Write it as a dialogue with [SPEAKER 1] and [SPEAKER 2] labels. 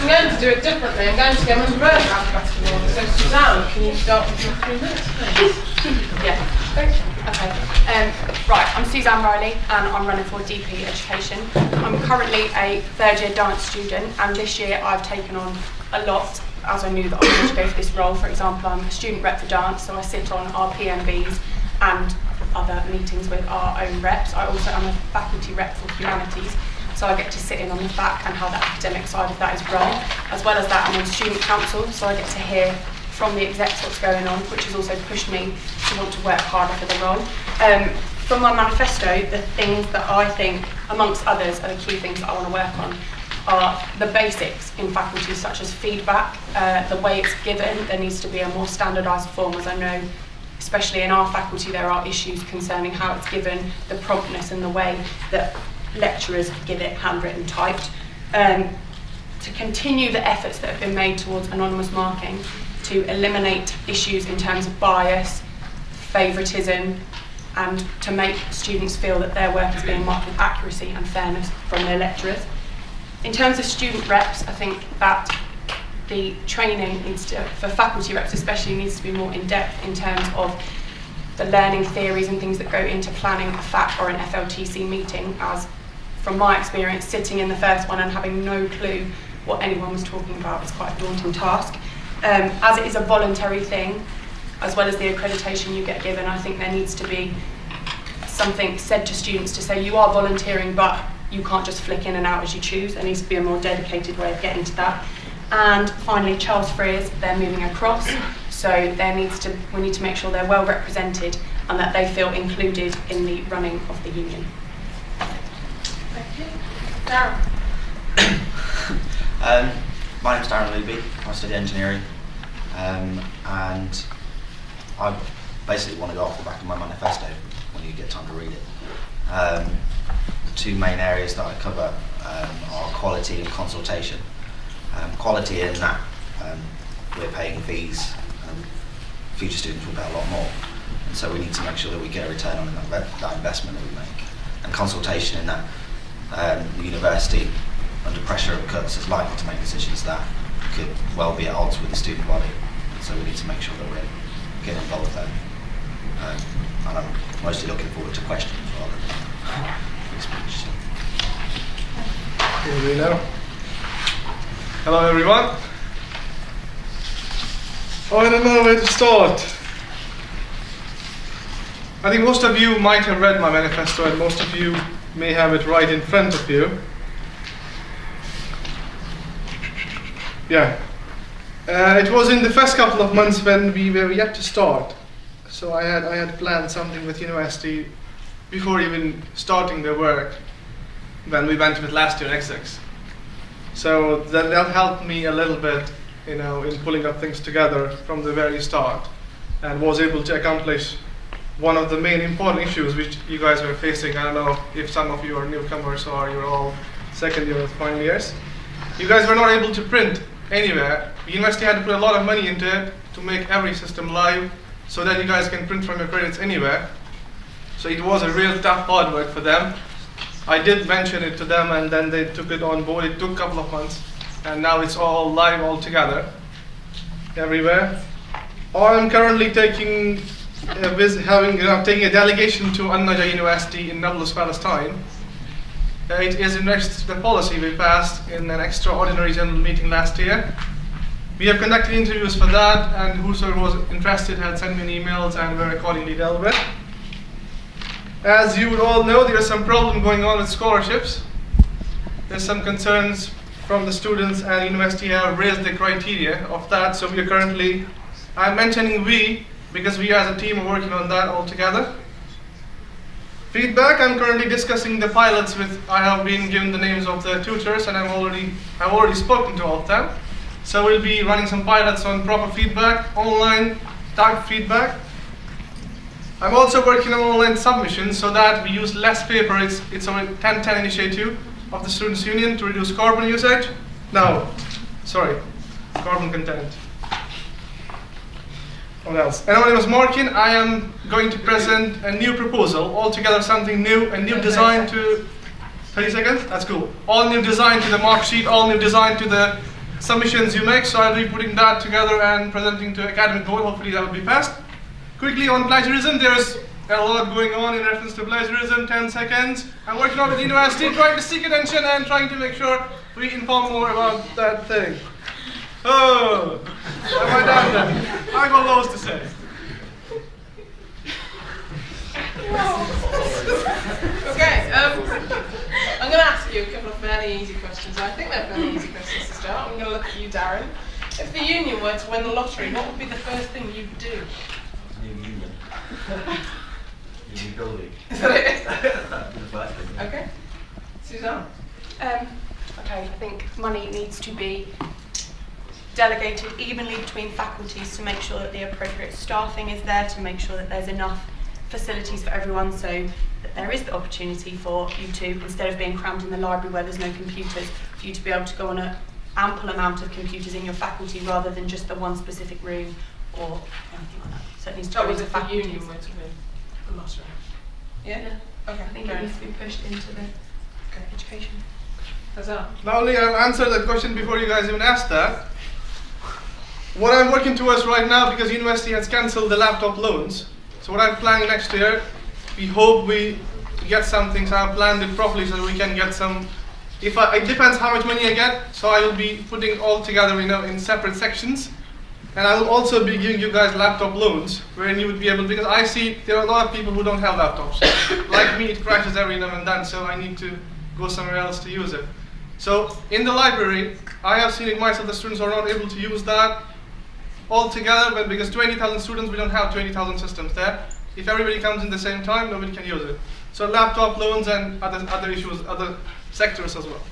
[SPEAKER 1] I'm going to do it differently. I'm going to go on road festival. So Suzanne, can you start with your 3 minutes, please?
[SPEAKER 2] Yeah.
[SPEAKER 1] Thank you.
[SPEAKER 2] Okay. Right, I'm Suzanne Riley and I'm running for DP Education. I'm currently a 3rd year dance student, and this year I've taken on a lot as I knew that I wanted to go for this role. For example, I'm a student rep for dance, so I sit on our PMBs and other meetings with our own reps. I also am a faculty rep for humanities, so I get to sit in on the fac and how the academic side of that is run. As well as that, I'm on student council, so I get to hear from the execs what's going on, which has also pushed me to want to work harder for the role. From my manifesto, the things that I think, amongst others, are the key things that I want to work on are the basics in faculty, such as feedback, the way it's given. There needs to be a more standardised form, as I know, especially in our faculty, there are issues concerning how it's given, the promptness and the way that lecturers give it handwritten, typed. To continue the efforts that have been made towards anonymous marking, to eliminate issues in terms of bias, favouritism, and to make students feel that their work is being marked with accuracy and fairness from their lecturers. In terms of student reps, I think that the training needs to, for faculty reps especially, needs to be more in-depth in terms of the learning theories and things that go into planning a FAC or an FLTC meeting, as from my experience, sitting in the first one and having no clue what anyone was talking about is quite a daunting task. As it is a voluntary thing, as well as the accreditation you get given, I think there needs to be something said to students to say you are volunteering, but you can't just flick in and out as you choose. There needs to be a more dedicated way of getting to that. And finally, Charles Freers, they're moving across, so we need to make sure they're well represented and that they feel included in the running of the union.
[SPEAKER 1] Thank you. Darren.
[SPEAKER 3] My name's Darren Luby. I study engineering, and I basically want to go off the back of my manifesto when you get time to read it. The 2 main areas that I cover are quality and consultation. Quality in that we're paying fees, future students will pay a lot more, and so we need to make sure that we get a return on that investment that we make. And consultation in that the university, under pressure of cuts, is likely to make decisions that could well be at odds with the student body, so we need to make sure that we're getting involved there. And I'm mostly looking forward to questions rather than free speech.
[SPEAKER 4] Here we go. Hello everyone. I don't know where to start. I think most of you might have read my manifesto, and most of you may have it right in front of you. Yeah. It was in the first couple of months when we were yet to start. So I had planned something with university before even starting the work when we went with last year execs. So that helped me a little bit, in pulling up things together from the very start, and was able to accomplish one of the main important issues which you guys were facing. I don't know if some of you are newcomers or you're all second year or final years. You guys were not able to print anywhere. The university had to put a lot of money into it to make every system live so that you guys can print from your credits anywhere. So it was a real tough hard work for them. I did mention it to them, and then they took it on board. It took a couple of months, and now it's all live all together everywhere. I'm currently taking a delegation to An-Najah University in Nablus, Palestine. It is in next to the policy we passed in an extraordinary general meeting last year. We have conducted interviews for that, and whosoever was interested had sent me emails and were accordingly dealt with. As you would all know, there's some problem going on with scholarships. There's some concerns from the students, and university have raised the criteria of that. So we are currently, I'm mentioning we, because we as a team are working on that all together. Feedback, I'm currently discussing the pilots with, I have been given the names of the tutors, and I've already spoken to all of them. So we'll be running some pilots on proper feedback, online tagged feedback. I'm also working on online submissions so that we use less paper. It's a 10-10 initiative of the Students' Union to reduce carbon usage. Carbon content. What else? Anonymous marking, I am going to present a new proposal, altogether something new, a new design to, 30 seconds? That's cool. All new design to the mark sheet, all new design to the submissions you make. So I'll be putting that together and presenting to academic board. Hopefully that will be passed. Quickly on plagiarism, there's a lot going on in reference to plagiarism. 10 seconds. I'm working on with the university, trying to seek attention and trying to make sure we inform more about that thing. Oh, have I done that? I got loads to say.
[SPEAKER 1] Okay, I'm going to ask you a couple of fairly easy questions. I think they're fairly easy questions to start. I'm going to look at you, Darren. If the union were to win the lottery, what would be the first thing you'd do?
[SPEAKER 3] Union. Union building.
[SPEAKER 1] Is that it?
[SPEAKER 3] That'd be the first thing.
[SPEAKER 1] Okay. Suzanne?
[SPEAKER 2] Okay, I think money needs to be delegated evenly between faculties to make sure that the appropriate staffing is there, to make sure that there's enough facilities for everyone, so that there is the opportunity for you to, instead of being crammed in the library where there's no computers, for you to be able to go on an ample amount of computers in your faculty rather than just the one specific room or anything like that. So it needs to
[SPEAKER 1] That
[SPEAKER 2] go
[SPEAKER 1] was
[SPEAKER 2] into
[SPEAKER 1] if the
[SPEAKER 2] faculties.
[SPEAKER 1] union were to win the lottery. Yeah?
[SPEAKER 2] Yeah.
[SPEAKER 1] Okay.
[SPEAKER 2] I think it needs to be pushed into the education.
[SPEAKER 1] Hazan?
[SPEAKER 4] Not only I'll answer that question before you guys even ask that. What I'm working towards right now, because university has cancelled the laptop loans, so what I'm planning next year, we hope we get something, so I've planned it properly so that we can get some, it depends how much money I get, so I will be putting all together, in separate sections. And I will also be giving you guys laptop loans, wherein you would be able, because I see there are a lot of people who don't have laptops. Like me, it crashes every now and then, so I need to go somewhere else to use it. So in the library, I have seen it myself, the students are not able to use that all together, but because 20,000 students, we don't have 20,000 systems there. If everybody comes in the same time, nobody can use it. So laptop loans and other issues, other sectors as well.